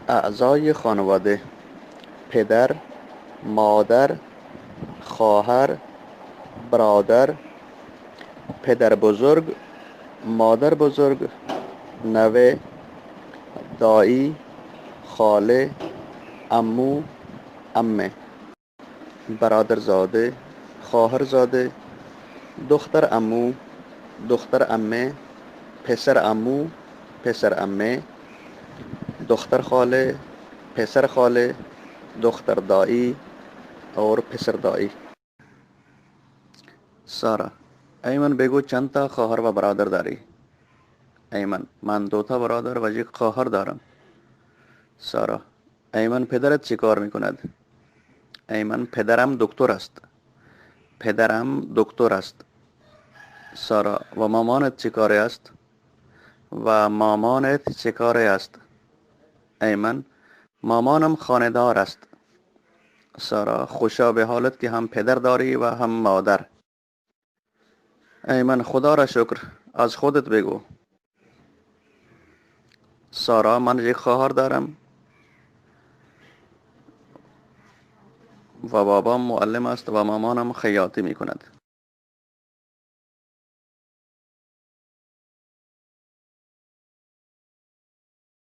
اعضای خانواده: پدر، مادر، خواهر، برادر، پدر بزرگ، مادر بزرگ، نوه، دایی، خاله، عمو، عمه، برادرزاده، خواهرزاده، دختر عمو، دختر عمه، پسر عمو، پسر عمه، دختر خاله، پسر خاله، دختر دایی اور پسر دایی. سارا: ایمن بگو چند تا خواهر و برادر داری؟ ایمن: من 2 تا برادر و 1 خواهر دارم. سارا: ایمن پدرت چی کار میکند؟ ایمن: پدرم دکتر است. پدرم دکتر است. سارا: و مامانت چی کاره است؟ و مامانت چه کاره است؟ ایمن: مامانم خانه‌دار است. سارا: خوشا به حالت که هم پدر داری و هم مادر. ایمن: خدا را شکر. از خودت بگو. سارا: من 1 خواهر دارم و بابام معلم است و مامانم خیاطی می کند.